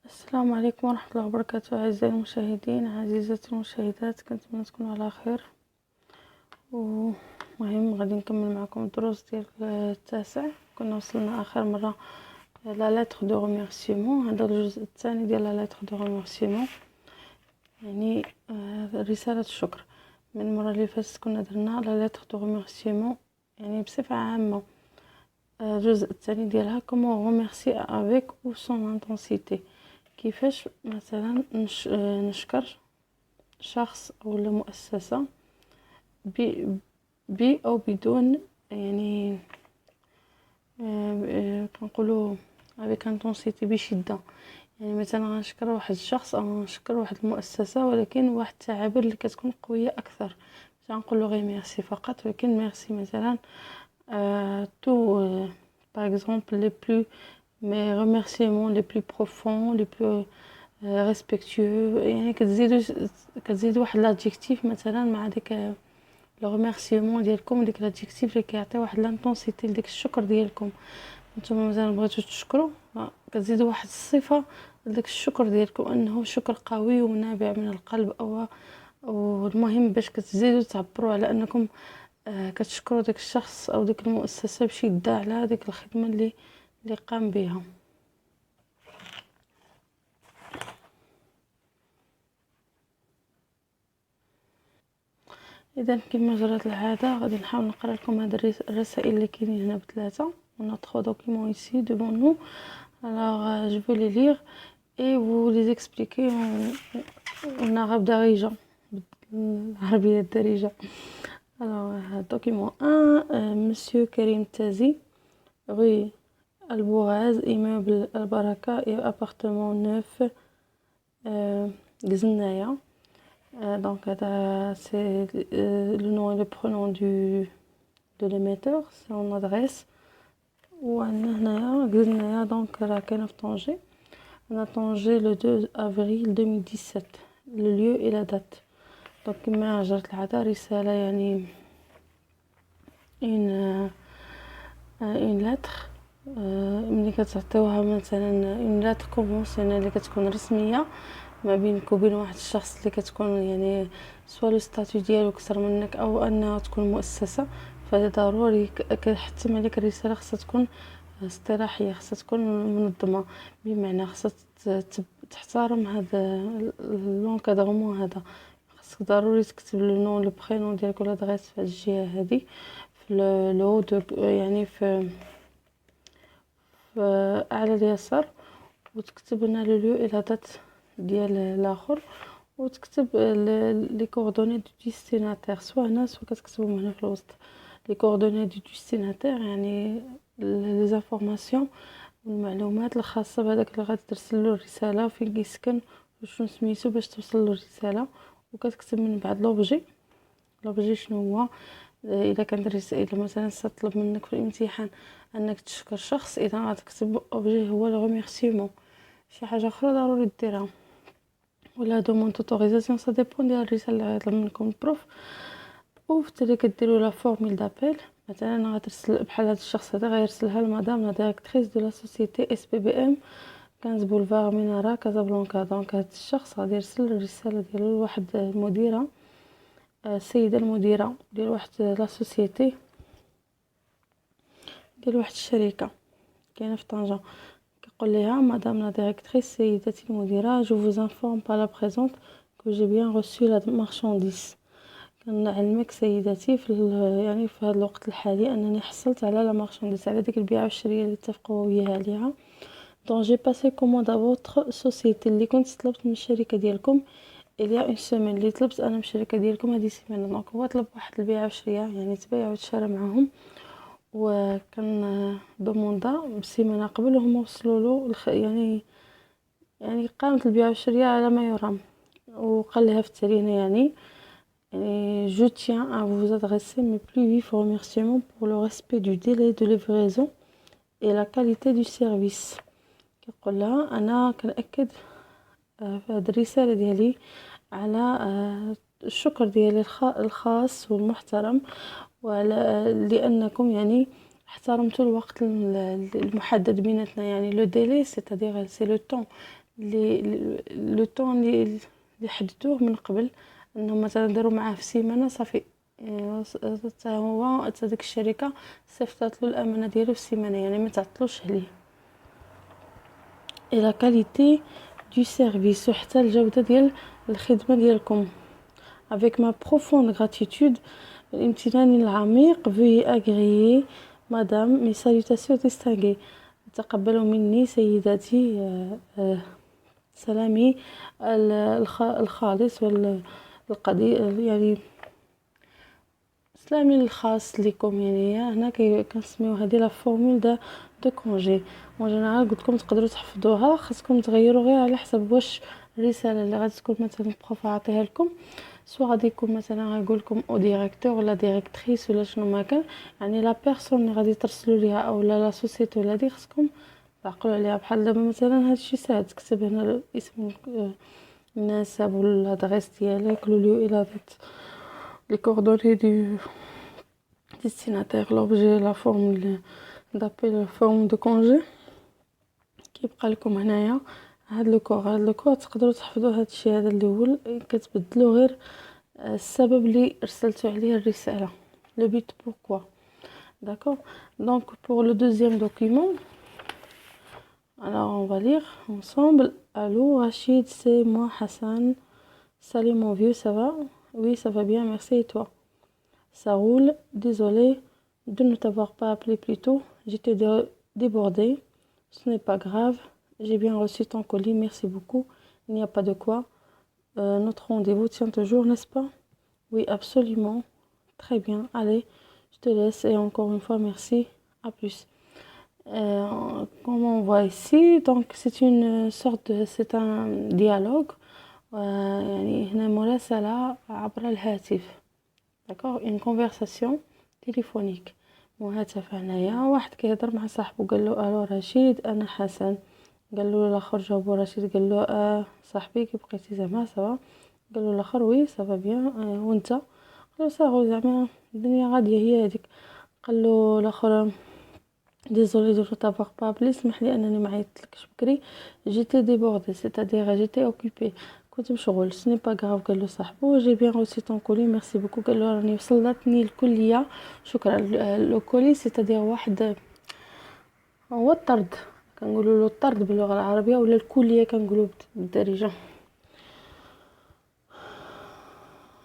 السلام عليكم ورحمة الله وبركاته. أعزائي المشاهدين، عزيزاتي المشاهدات، كنتمنى تكونوا على خير. ومهم غادي نكمل معكم الدروس ديال التاسع. كنا وصلنا آخر مرة لا لاتر دو ريميرسيمون. هذا الجزء الثاني ديال لا لاتر دو ريميرسيمون، يعني رسالة الشكر. من المرة اللي فاتت كنا درنا لا لاتر دو ريميرسيمون يعني بصفة عامة. الجزء الثاني ديالها كومون ريميرسي افيك او سون انتنسيتي، كيفاش مثلا نشكر شخص او مؤسسه ب او بدون، يعني كنقولوا avec intensité بشده. يعني مثلا غنشكر واحد الشخص او غنشكر واحد المؤسسه، ولكن واحد التعابير اللي كتكون قويه اكثر. مش غنقول له غير ميرسي فقط، ولكن ميرسي مثلا tout par exemple les plus mes remerciements les plus profonds les plus respectueux. يعني كتزيدوا واحد لادجيكتيف مثلا مع ديك لو ريميرسيمون ديالكم، ديك لادجيكتيف اللي كيعطي واحد لانتونسيتي لديك الشكر ديالكم. نتوما مثلا بغيتو تشكروا، كتزيدوا واحد الصفه لديك الشكر ديالكم انه شكر قوي ونابع من القلب، او المهم باش كتزيدوا تعبروا على انكم كتشكروا داك الشخص او ديك المؤسسه بشده على ديك الخدمه اللي قام بها. اذا كما جرت العاده غادي نحاول نقرا لكم هاد الرسائل اللي كاينين هنا بثلاثه. On a 3 documents ici devant nous. Alors je vais les lire et vous les expliquer en arabe darija, بالعربيه الدارجه. Alors document 1, monsieur Karim Tazi, rue Albouraz, immeuble Al-Baraka et appartement 9, Gznaya. Donc c'est le nom et le prénom de l'émetteur, c'est son adresse. وعندنا هنايا donc راه كاينه في طنجة. انا طنجة le 2 avril 2017. le lieu et la date. donc كما جرت العاده رساله يعني une lettre ملي كتعطيوها مثلا une lettre conventionnelle اللي كتكون رسميه ما بينك وبين واحد الشخص اللي كتكون يعني سوا لو ستاتيو ديالو اكثر منك او انها تكون مؤسسه، فهذا ضروري كيحتم عليك الرساله خاصها تكون اصطلاحيه، خاصها تكون منظمه، بمعنى خاصها تحترم هذا لونكادغمون. هذا خاصك ضروري تكتب لو نون لو برينون ديالك ولا دغيس في هاد الجهه هادي في لو يعني في اعلى اليسار، وتكتب هنا لو ليو الى دات ديال الاخر، وتكتب لي كوردوني دو ديستيناتير سوا هنا سوا كتكتبهم هنا في الوسط. لي كوردوني دو ديستيناتير يعني لي زانفورماسيون والمعلومات الخاصه بهذاك اللي غادي ترسل له الرساله، فين كيسكن وشنو سميتو باش توصل له الرساله. وكتكتب من بعد لوبجي شنو هو. اذا كانت الرساله مثلا ستطلب منك في الامتحان انك تشكر شخص، اذا غتكتب اوبجي هو لو ريميرسيمون. شي حاجه اخرى ضروري ديرها ولا دوموند اوتوريزاسيون، سا ديبون ديال الرساله اللي غيطلب منكم البروف. وفتري كديروا لا فورميل دابيل، مثلا غترسل بحال هذا الشخص هذا غيرسلها لمدام لا ديريكتريس دو لا سوسيتي اس بي بي ام 15 بولفار مينارا كازابلانكا. دونك هذا الشخص غادي يرسل الرساله ديالو لواحد المديره، السيده المديره ديال واحد لا سوسيتي ديال واحد الشركه كاينه في طنجة. كيقول لها مدام لا ديريكتريس، سيدتي المديره، جو فوز انفورم با لا بريزونت كو جي بيان ريسو لا مارشانديز. كنعلمك سيدتي يعني في هذا الوقت الحالي انني حصلت على لا مارشانديز، على ديك البيعه والشريه اللي اتفقوا وياها عليها. دونك جي باسي كوموند ا فوتر سوسيتي اللي كنت طلبت من الشركه ديالكم اليا اون سيمين، اللي طلبت انا من الشركه ديالكم هذه سيمانه. دونك هو طلب واحد البيعه والشريه، يعني تبايع وتشرى معاهم، وكان دوموندا بسيمانه قبل وهما وصلوا له يعني قامت البيعه والشريه على ما يرام. وقال لها في التالي يعني je tiens à vous adresser mes plus vifs remerciements pour le respect du délai de livraison et la qualité du service. كيقول لها انا كنأكد في هذه الرساله ديالي على الشكر ديالي الخاص والمحترم، وعلى لانكم يعني احترمتوا الوقت المحدد بيناتنا. يعني لو ديلي سيتادير سي لو طون لو طون اللي حددوه من قبل انهم مثلا داروا معاه في سيمانه صافي. حتى هو حتى ديك الشركه صيفطات له الامانه ديالو في سيمانه، يعني ما تعطلوش عليه. اي لا كاليتي دو سيرفيس، وحتى الجوده ديال الخدمه ديالكم. avec ma profonde gratitude الامتنان العميق veuillez agréer madame mes salutations distinguées. تقبلوا مني سيداتي سلامي الخالص والقدير، يعني سلامي الخاص لكم. يعني هنا كنسميو هذه لا فورمول دو كونجي. اون جينيرال قلت لكم تقدروا تحفظوها، خاصكم تغيروا غير على حسب واش الرساله اللي غادي تكون مثلا البروف عطيها لكم سواء غادي يكون مثلا غيقول لكم او ديريكتور ولا ديريكتريس ولا شنو ما كان، يعني لا بيرسون اللي غادي ترسلوا ليها او لا سوسيتي ولا دي خاصكم تعقلوا عليها. بحال دابا مثلا هادشي ساهل، تكتب هنا الاسم النسب والادريس ديالك لو ليو الى دات لي كوردوني دو destinataire l'objet la forme d'appel la forme de congé. كيبقى لكم هنايا هاد لو كور تقدروا تحفظوا هاد الشيء هذا اللي هو كتبدلوا غير السبب اللي ارسلتوا عليه الرساله، le but pourquoi. D'accord, donc pour le deuxième document, alors on va lire ensemble. Allô Rachid, c'est moi Hassan. Salut mon vieux, ça va? Oui, ça va bien, merci, et toi? Ça roule. Désolé de ne t'avoir pas appelé plus tôt, j'étais débordée. Ce n'est pas grave, j'ai bien reçu ton colis, merci beaucoup. Il n'y a pas de quoi. Notre rendez-vous tient toujours, n'est-ce pas? Oui, absolument. Très bien, allez, je te laisse et encore une fois merci, à plus. Comme on voit ici, donc c'est un dialogue. يعني هنا مراسلة عبر الهاتف. D'accord, une conversation téléphonique. مهاتف هنايا واحد كيهضر مع صاحبه، قال له الو رشيد انا حسن، قال له الاخر جاوبو رشيد قال له صاحبي كي بقيتي زعما سوا، قال له الاخر وي صافا بيان وانت، قال له صافا زعما الدنيا غاديه هي هذيك. قال له الاخر désolé de ne t'avoir pas appelé، اسمح لي انني ما عيطتلكش بكري، j'étais débordée c'est-à-dire j'étais occupée، كنت مشغول. ce n'est pas grave، قال له صاحبه j'ai bien reçu ton colis merci beaucoup، قال له راني وصلتني الكليه شكرا. لو كولي c'est-à-dire واحد هو الطرد، كنقولوا له الطرد باللغه العربيه، ولا الكليه كنقولوا بالدارجه.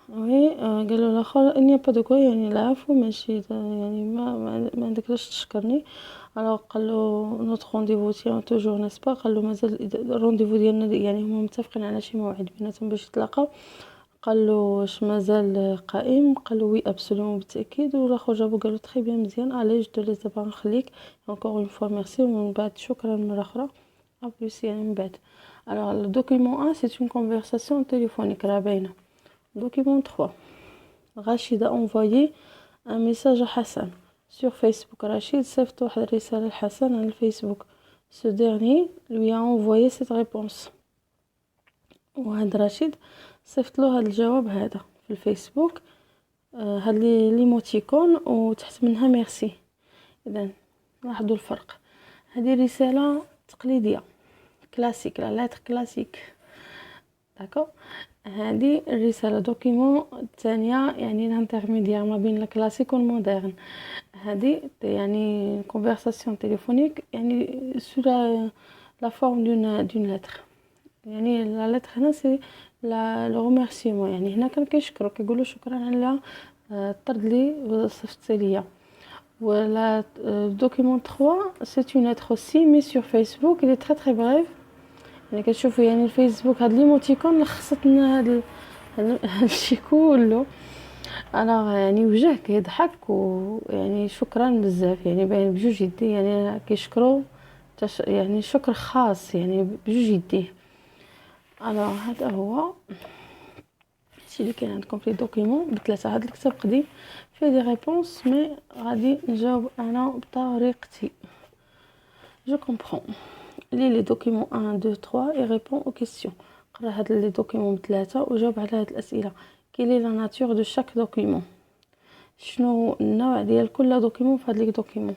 وي قال له الاخر اني با دو كو، يعني العفو ماشي يعني ما عندك علاش تشكرني. الوغ قال له نوت رونديفو تيان توجور نيس با، قال له مازال الرونديفو ديالنا يعني هما متفقين على شي موعد بيناتهم باش يتلاقاو. قال له واش مازال قائم؟ قال له وي ابسولومون بالتاكيد. والاخر جابو قال له تري بيان مزيان الي جو دو دابا نخليك encore une fois merci، ومن بعد شكرا مره اخرى ا بليس يعني من بعد. alors le document 1 c'est une conversation téléphonique راه باينه. document 3 Rachid a envoyé un message à Hassan sur Facebook. Rachid صيفط واحد الرسالة لحسن على الفيسبوك. Ce dernier lui a envoyé cette réponse. وهاد رشيد صيفط له هاد الجواب هذا في الفيسبوك، هاد ليموتيكون وتحت منها ميرسي. اذا لاحظوا الفرق. هذه رسالة تقليدية كلاسيك، لا لاتر كلاسيك. داكو هذه الرسالة دوكيمون الثانية، يعني الانترميديير ما بين الكلاسيك والمودرن. هذه يعني كونفرساسيون تليفونيك يعني سو لا فورم دون لتر. يعني لا لتر هنا سي لو ريميرسيمون، يعني هنا كان كيشكروا كيقولوا شكرا على الطرد لي صيفطتي ليا. ولا دوكيمون 3 سي اون لتر اوسي مي سور فيسبوك il est très très bref. يعني كتشوفوا يعني الفيسبوك هاد ليموتيكون لخصت لنا هادشي كله. انا يعني وجه كيضحك ويعني شكرا بزاف، يعني باين بجوج يديه، يعني كيشكروا يعني شكر خاص يعني بجوج يديه. انا هذا هو الشيء اللي كاين عندكم في دوكيمون بثلاثه. هذا الكتاب قديم فيه دي ريبونس مي غادي نجاوب انا بطريقتي. جو كومبرون لي لي دوكيمون 1 2 3 et répond aux questions. قرا هاد لي دوكيمون بثلاثه وجاوب على هاد الاسئله. quelle est la nature de chaque document، شنو النوع ديال كل دوكيمون في هاد لي دوكيمون.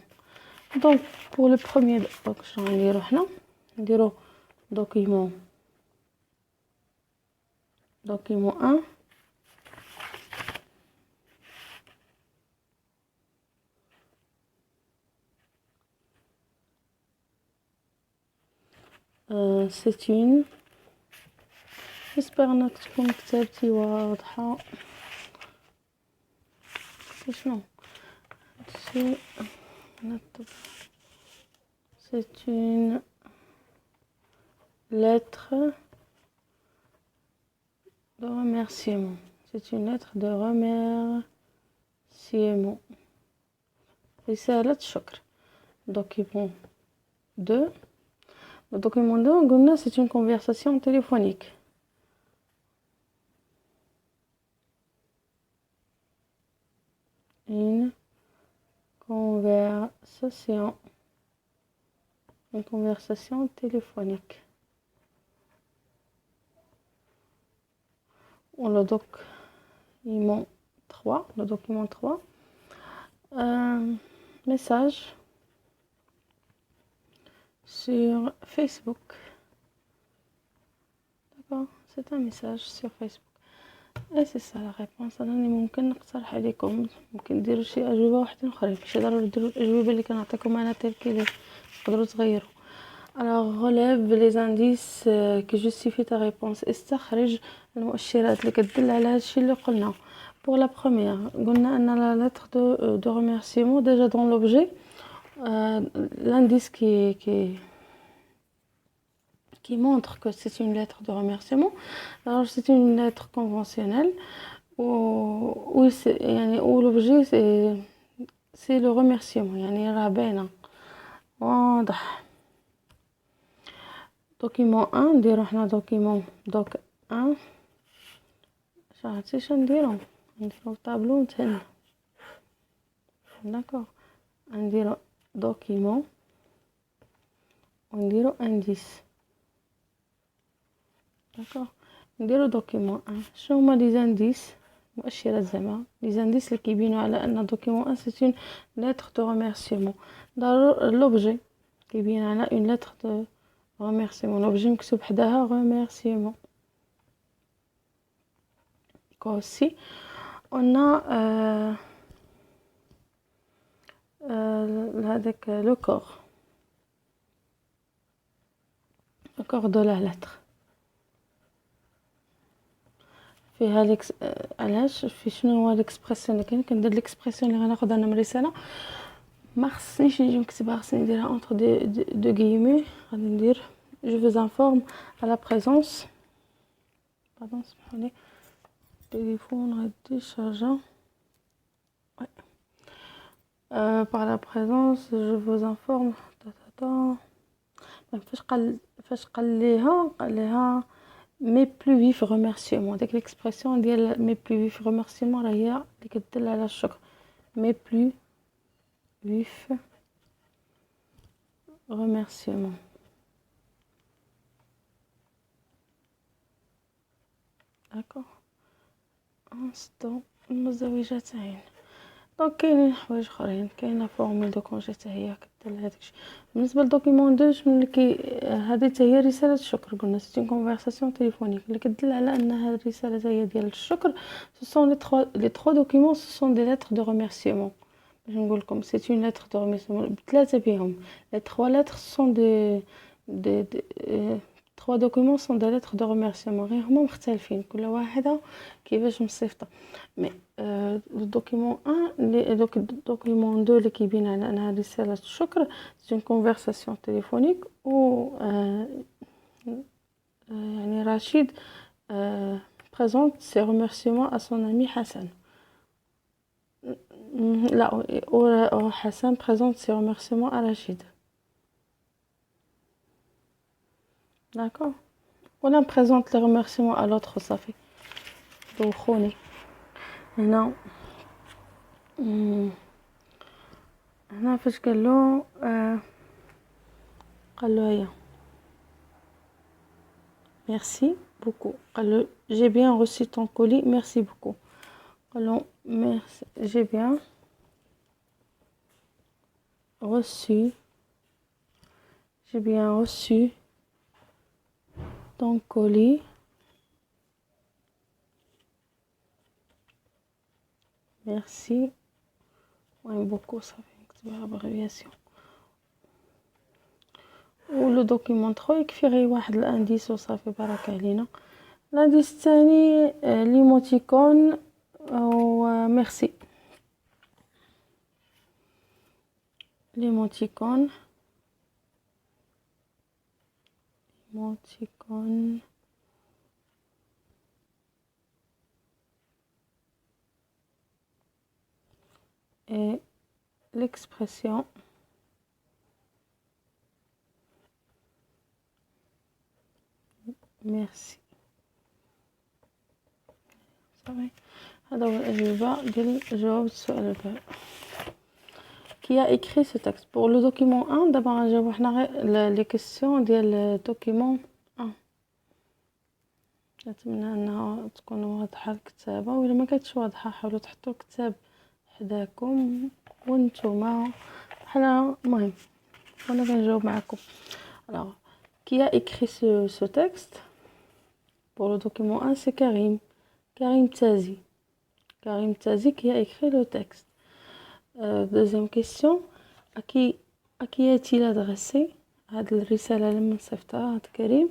دونك pour le premier دونك شنو نديرو حنا، نديرو دوكيمون document 1. C'est une. j'espère انك تكون كتابتي واضحة. شنو هادشي نكتب. c'est une lettre de remerciement. C'est une lettre de remerciement. رسالة شكر. document 2. Le document 2 قلنا c'est une conversation téléphonique. Une conversation téléphonique. Le document 3, message sur Facebook. D'accord, c'est un message sur Facebook. Et c'est ça la réponse. انا ممكن نقترح عليكم ممكن ديروا شي اجوبه واحده اخرى، ماشي ضروري ديروا الاجوبه اللي كنعطيكم انا تركي، تقدروا تغيروا. alors relève les indices qui justifient ta réponse. استخرج المؤشرات اللي كتدل على هادشي اللي قلنا. pour la première قلنا ان la lettre de remerciement déjà dans l'objet l'indice qui montre que c'est une lettre de remerciement. alors c'est une lettre conventionnelle où l'objet c'est le remerciement يعني راه باينه واضح. document 1 نديرو حنا document doc 1. عرفتي نديرو طابلو نتهنى. d'accord نديرو document ونديرو indice. d'accord نديرو document 1. شنو هما لي زانديس مؤشرات زعما لي زانديس اللي كيبينوا على ان document 1 c'est une lettre de remerciement. l'objet كيبين على une lettre de remerciement. l'objet مكتوب حداها remerciement. aussi on a هذاك le corps de la lettre فيها علاش في شنو هو الاكسبرسيون اللي كندير الاكسبرسيون اللي غناخذها انا من الرساله ما خصنيش نجي نكتبها، خصني نديرها entre deux guillemets. غادي ندير je vous informe à la présence pardon سمحولي téléphone غادي شارجا par la présence je vous informe فاش قال ليها mes plus vifs remerciements. ديك l'expression ديال mes plus vifs remerciements راه هي اللي كتدل على الشكر. mes plus vifs remerciements. d'accord instant المزدوجتين. دونك كاينين حوايج اخرين، كاينه فورمول دو كونجي حتى هي كدير هادشي. بالنسبه لدوكيمون 2 شنو اللي هذه حتى هي رساله الشكر. قلنا سيتي كونفرساسيون تليفونيك اللي كتدل على ان هذه الرساله هي ديال الشكر. سو سون لي 3 دوكيمون سو سون دي ليتر دو ريميرسيمون. باش نقول لكم سيتي اون ليتر دو ريميرسيمون بثلاثه بهم. لي 3 ليتر سون دي 3 دوكيمون سون دي ليتر دو ريميرسيمون، غير هما مختلفين كل واحده كيفاش مصيفطه. مي le document 1 le document 2 اللي كيبين على انها رساله الشكر c'est une conversation téléphonique و يعني رشيد présente ses remerciements à son ami Hassan. لا Hassan présente ses remerciements à Rachid. d'accord ولا présente les remerciements à l'autre صافي دوخوني هنا. هنا فاش قالو هيا merci beaucoup. قالو j'ai bien reçu ton colis merci beaucoup. قالو merci j'ai bien reçu ton colis ميرسي. المهم بوكو صافي نكتبها بابغيبياسيون. ولو دوكيمون 3 يكفي غير واحد الانديس وصافي بارك علينا. الانديس الثاني ليموتيكون و ميرسي. ليموتيكون et l'expression merci. صافي هذا هو الأجوبة ديال جواب السؤال الأول. Qui a écrit ce texte pour le document 1 دابا غنجاوبو حنا غير لي كيسيون ديال document 1. نتمنى انها تكون واضحه الكتابه، وإلا ما كانتش واضحه حاولوا تحطوا الكتاب حداكم وانتم حنا المهم وانا كنجاوب معكم. Alors, qui a écrit ce texte pour le document 1? C'est Karim Tazi. Karim Tazi qui a écrit le texte. Deuxième question, à qui est-il adressé هاد الرسالة لمن صيفطها هاد كريم؟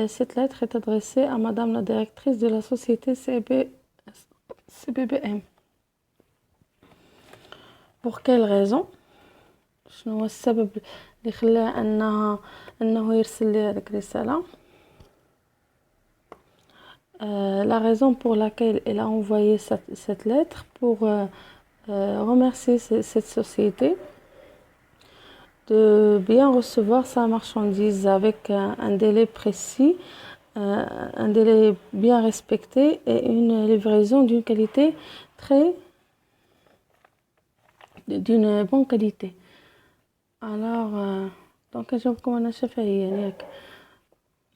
Cette lettre est adressée à Madame la directrice de la société CBBM. Pour quelle raison؟ شنو هو السبب اللي خلاه انه يرسل لي هذيك الرسالة؟ La raison pour laquelle elle a envoyé cette lettre pour remercier cette société de bien recevoir sa marchandise avec un délai précis, un délai bien respecté et une livraison d'une bonne qualité. Alors donc نجاوبكم انا شفهيا ياك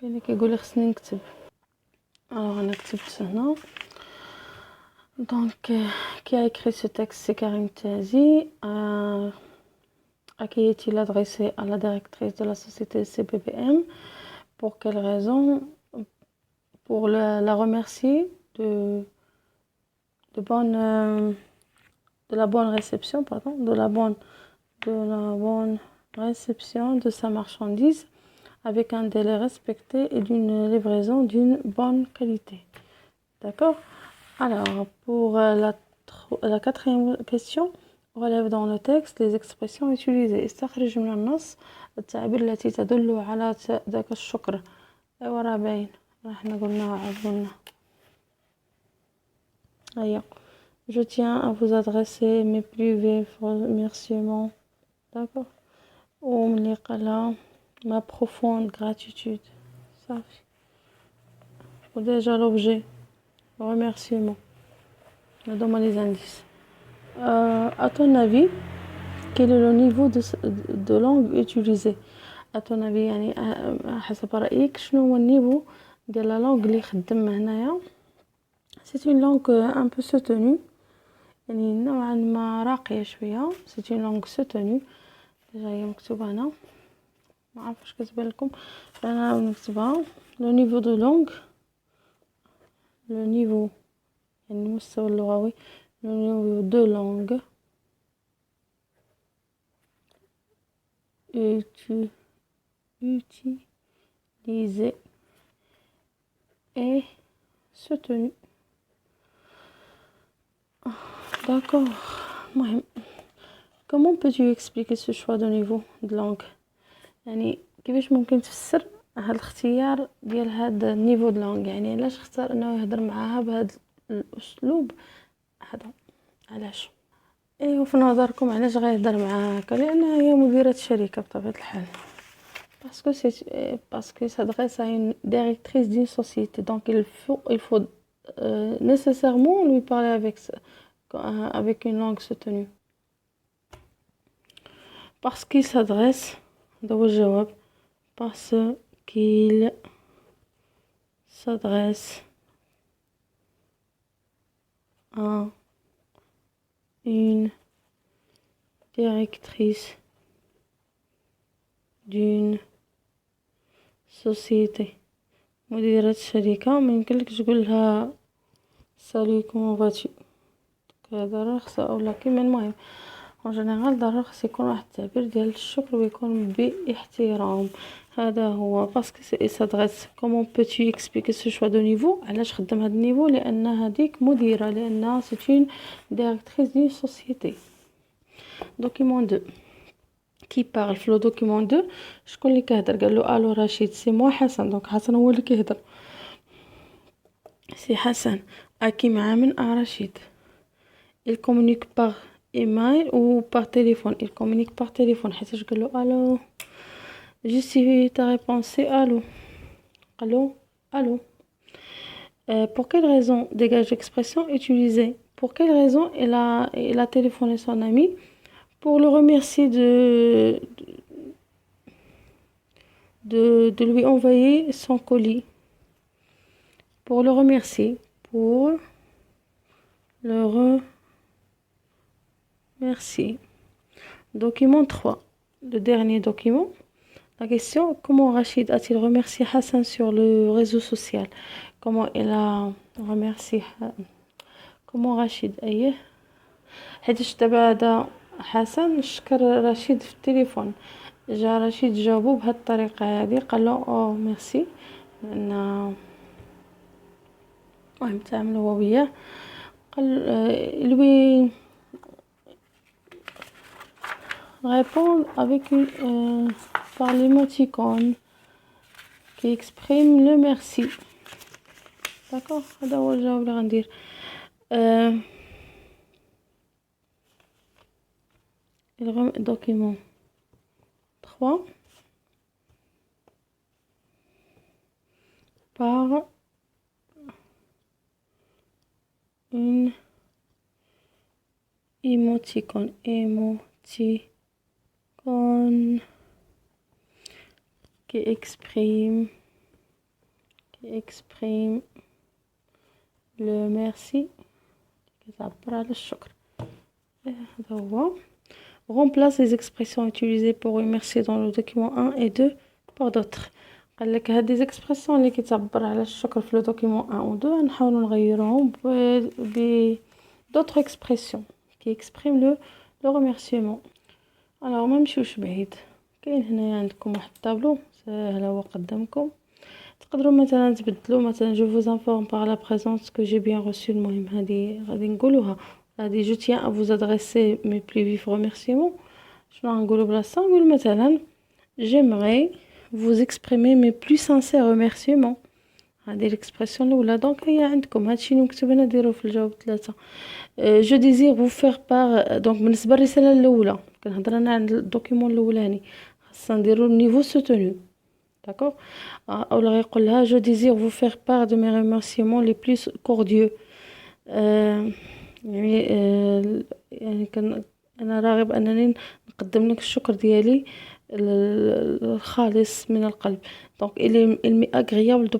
اللي كيقول لي خصني نكتب. alors انا كتبت هنا. donc qui a écrit ce texte? C'est Karim Tazi. À qui est-il adressé? À la directrice de la société CBBM. Pour quelle raison? Pour la remercier de la bonne réception, de la bonne réception de sa marchandise avec un délai respecté et d'une livraison d'une bonne qualité. D'accord? Alors, pour la quatrième question, relève dans le texte les expressions utilisées. استخرج من النص التعابير التي تدل على ذاك الشكر. ايوا راه باين، احنا قلنا هيا. Je tiens à vous adresser mes plus remerciements. D'accord? وملي قالها ma profonde gratitude. صافي. وديجا l'objet remerciement. هادو هما les indices. À ton avis, quel est le niveau de langue utilisé? À ton avis يعني حسب رأيك شنو هو النيفو ديال لا لونغ اللي خدم هنايا؟ c'est une langue un peu soutenue، يعني نوعا ما راقية شوية. c'est une langue soutenue. ديجا هي مكتوبة هنا، ما عرفتش كتبان لكم، انا نكتبها. لو نيفو دو لونغ، لو نيفو يعني المستوى اللغوي، لو نيفو دو لونغ utilisé et soutenu. D'accord. المهم comment peux-tu expliquer ce choix de niveau de langue؟ يعني كيفاش ممكن تفسر هذا الاختيار ديال هذا النيفو د لونغ؟ يعني علاش اختار انه يهضر معاها بهذا الاسلوب هذا؟ علاش؟ ايه وفي نظركم علاش غيهضر معاها هكا؟ لانها هي مديرة الشركة بطبيعة الحال. parce que s'adresse à une directrice d'une société, donc il faut nécessairement lui parler avec une langue soutenue. parce qu'il s'adresse هذا هو الجواب. parce qu'il s'adresse à une directrice d'une société. مديرة الشركة ما يمكنلكش تقول لها salut comment vas-tu. دار رخصة أو كيما المهم en général دار رخص يكون واحد التعبير ديال الشكر ويكون باحترام. هذا هو باسكو s'adresse comment peux-tu expliquer ce choix de niveau. علاش خدم هذا النيفو؟ لان هذيك مديرة، لان c'est une directrice d'une société. document 2 كي parle في لو دوكيمون 2 شكون اللي كيهضر؟ قال له الو رشيد، سي موا حسن. دونك حسن هو اللي كيهضر، سي حسن اكي مع من رشيد. il communique par email ou par téléphone. il communique par téléphone حيتاش قال له الو justifie ta réponse c'est الو. قال له الو. pour quelle raison dégage l'expression utilisée. pour quelle raison il a téléphoné son ami? pour le remercier de lui envoyer son colis. pour le remercier, pour le remercier. Document 3, le dernier document. La question: comment Rachid a-t-il remercié Hassan sur le réseau social? Comment il a remercié comment Rachid ايه حيتاش دابا هذا حسن شكر رشيد في التليفون، جا رشيد جاوبو بهاد الطريقه هذه، قال له او ميرسي لان المهم تعاملوا هو وياه. قال lui répond avec par l'émoticône qui exprime le merci. d'accord هذا هو الجواب اللي غندير. document 3 par une émoticône qui exprime le merci، كتعبر على الشكر. هذا هو. remplace les expressions utilisées pour remercier dans le document 1 et 2 par d'autres. قال لك هاد les expressions اللي كتعبر على الشكر في le document 1 و 2 نحاولوا نغيروهم ب d'autres expressions qui expriment le remerciement. alors ما نمشيوش بعيد، كاين هنايا عندكم واحد الطابلو ساهل هو قدامكم، تقدروا مثلا تبدلوا مثلا je vous informe par la présence que j'ai bien reçu. المهم هذه غادي نقولوها، هذه je tiens à vous adresser mes plus vifs remerciements. شنو غنقولوا بلاصه؟ نقول مثلا j'aimerais vous exprimer mes plus sincères remerciements. هذه الاكسبرسيون الاولى. دونك هي عندكم هادشي اللي مكتوب هنا ديروه في الجواب 3. je désire vous faire part. دونك بالنسبه للرساله الاولى كنهضر انا عند الدوكيمون الاولاني، خاصنا نديرو النيفو سوتونو. d'accord او لا يقول لها je désire vous faire part de mes remerciements les plus cordiaux. يعني انا راغب انني نقدم لك الشكر ديالي الخالص من القلب. donc il m'est agréable de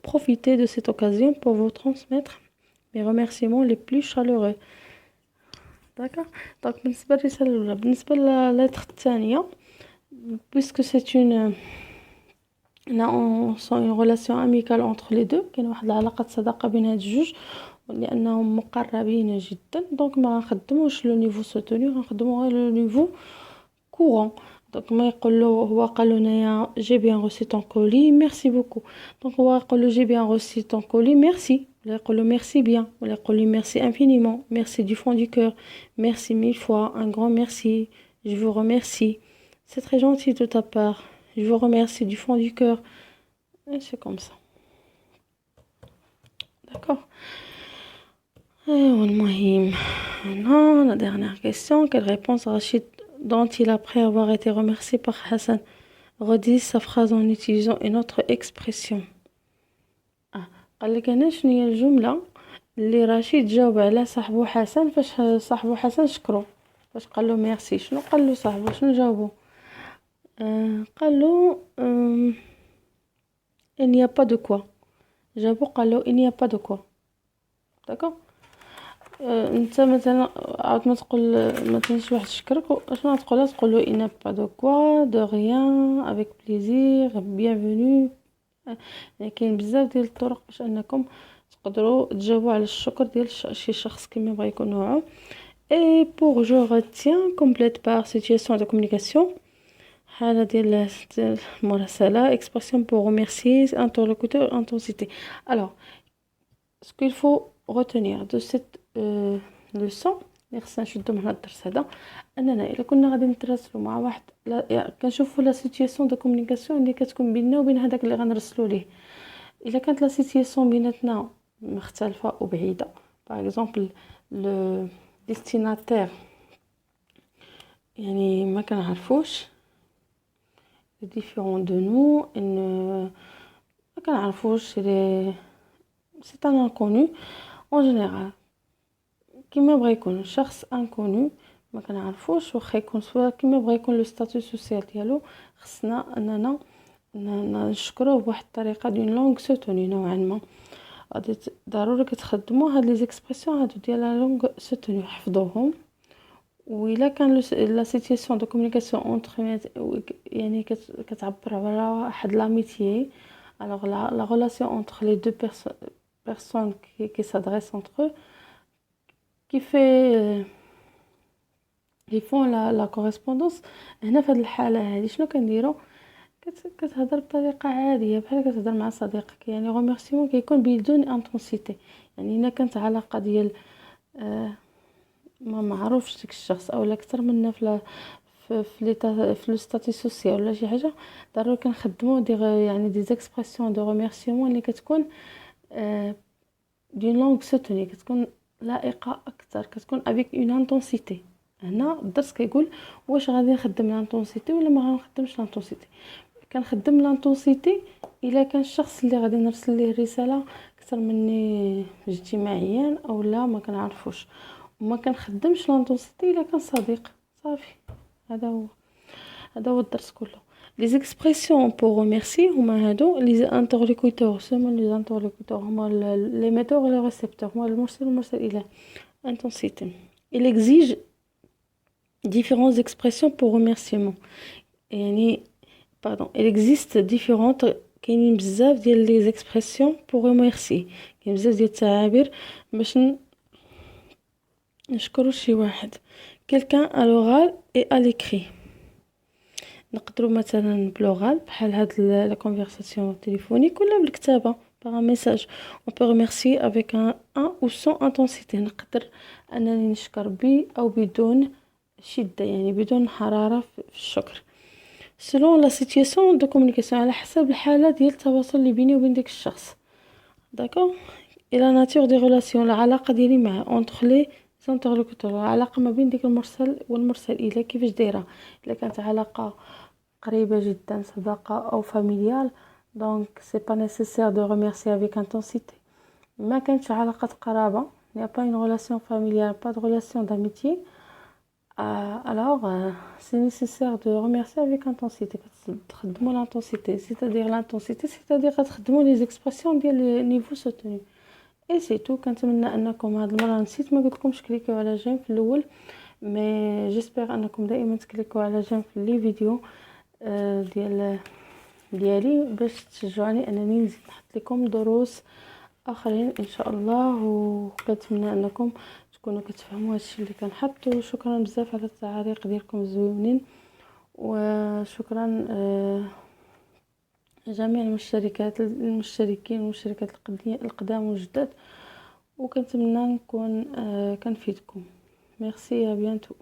profiter de cette occasion pour vous transmettre mes remerciements les plus chaleureux. d'accord donc بالنسبه للرساله الاولى. بالنسبه للlettre الثانيه puisque c'est une relation amicale entre les deux، كاين واحد العلاقه صداقه بين هاد الجوج لانهم مقربين جدا، دونك ما غنخدموش لو نيفو سوتونو، غنخدمو غير لو نيفو كورون. دونك ما يقول له هو قال له هنايا جي بيان روسي طون كولي ميرسي بوكو، دونك هو يقول له جي بيان روسي طون كولي ميرسي، ولا يقول له ميرسي بيان، ولا يقول له ميرسي انفينيمون، ميرسي du fond du cœur، ميرسي mille fois، un grand merci، je vous remercie، c'est très gentil de ta part، je vous remercie du fond du cœur. Et c'est comme ça. d'accord. المهم non, la dernière question: quelle réponse Rachid dont-il après avoir été remercié par Hassan redit sa phrase en utilisant une autre expression. قال لك هنا شنو هي الجمله اللي رشيد جاوب على صاحبو حسن فاش صاحبو حسن شكرو، فاش قال له ميرسي شنو قال له صاحبو؟ شنو جاوبو؟ قال له il n'y a pas de quoi. جاوبو قال له il n'y a pas de quoi. d'accord. انت مثلا عاود ما تقول مثلا شي واحد شكرك شنو تقولها؟ تقول له il n'y a pas de quoi، de rien، avec plaisir، bienvenue. كاين بزاف ديال الطرق باش انكم تقدروا تجاوبوا على الشكر ديال شي شخص كيما بغا يكون نوعه. اي بور جو رetiens complète par situation de communication حالة ديال المراسلة expression pour remercier interlocuteur intensité. Alors ce qu'il faut retenir de cette leçon اللي خصنا نشدو من هذا الدرس هذا اننا الا كنا غادي نتراسلوا مع واحد كنشوفوا لا سيتوياسيون دو كومونيكاسيون اللي كتكون بيننا وبين هذاك اللي غنرسلوا ليه. الا كانت لا سيتوياسيون بيناتنا مختلفه وبعيده باغ اكزومبل لو ديستيناتير يعني ما كنعرفوش ديفيرون دو نو ان ما كنعرفوش سي ان انكونو اون جينيرال كيما بغا يكون شخص انكونو ما كنعرفوش واخا يكون سوا كيما بغا يكون لو ستاتيو سوسيال ديالو خصنا اننا نشكروه بواحد الطريقه دون لونغ سوتوني نوعا ما. غادي ضروري كتخدموا هاد لي زيكسبرسيون هادو ديال لا لونغ سوتوني حفظوهم. وإلا كان لا سيتوياسيون دو كومونيكاسيون اونتر يعني كتعبر على واحد لاميتيي alors la relation entre les deux personnes qui s'adressent entre eux qui fait ils font la correspondance. هنا في هذه الحاله هذه شنو كنديروا كتهضر بطريقه عاديه بحال كتهضر مع صديقك يعني غوميرسيمون كيكون بدون انتونسيتي. يعني الا كانت علاقه ديال ما معروفش ديك الشخص اولا اكثر منا في لو ستاتيو سوسيال ولا شي حاجه ضروري كنخدموا يعني دي زيكسبرسيون دو غوميرسيمون اللي كتكون دون لونغ سوتوني كتكون لائقه اكثر كتكون افيك اون انتونسيتي. هنا الدرس كيقول واش غادي نخدم لانتونسيتي ولا ما غنخدمش لانتونسيتي. كنخدم لانتونسيتي الا كان الشخص اللي غادي نرسل ليه رساله اكثر مني اجتماعيا او لا ما كنعرفوش. وما كنخدمش لانتونسيتي الا كان صديق صافي. هذا هو الدرس كله. لي زيكسبرسيون بور ريميرسي هما هادو لي انترلوكوتور سومون لي انترلوكوتور هما ليميتور و لي ريسبتور هما المرسل والمرسل اليه انتونسيتي. il exige différentes expressions pour remerciement يعني pardon il existe différentes كاينين بزاف ديال لي زيكسبرسيون بور ريميرسي كاين بزاف ديال التعابير باش نشكروا شي واحد quelqu'un à l'oral et à l'écrit. نقدروا مثلا بلوغال بحال هاد لا كونفرساسيون تليفونيك ولا بالكتابه باغ ميساج on peut remercier avec un ou sans intensité. نقدر انني نشكر بي او بدون شده يعني بدون حراره في الشكر selon la situation de communication على حسب الحاله ديال التواصل اللي بيني وبين داك الشخص. داكور et la nature des relations العلاقه ديالي معاه entre les انترلوكوتور العلاقه ما بين ديك المرسل والمرسل اليه كيفاش دايره. الا كانت علاقه قريبه جدا صداقه او فاميليال دونك سي با نيسيسير دو ريميرسي افيك انتونسيتي. ما كانتش علاقه قرابه يا با اون ريلاسيون فاميليال با دو ريلاسيون داميتي alors c'est nécessaire de remercier avec intensité. تخدموا l'intensité c'est-à-dire l'intensité c'est-à-dire تخدموا les expressions ديال niveau soutenu اي سي تو. كنتمنى انكم هاد المره نسيت ما قلتلكمش كليكيو على جيم في الاول مي جيسبر انكم دائما تكليكيو على جيم في لي فيديو ديالي باش تشجعوني انني نزيد نحط لكم دروس اخرين ان شاء الله. وكنتمنى انكم تكونوا كتفهموا هادشي اللي كنحط. وشكرا بزاف على التعاليق ديالكم الزوينين وشكرا جميع المشتركين والمشتركات القدام والجداد وكنتمنى نكون كنفيدكم. ميرسي ا بيانتو.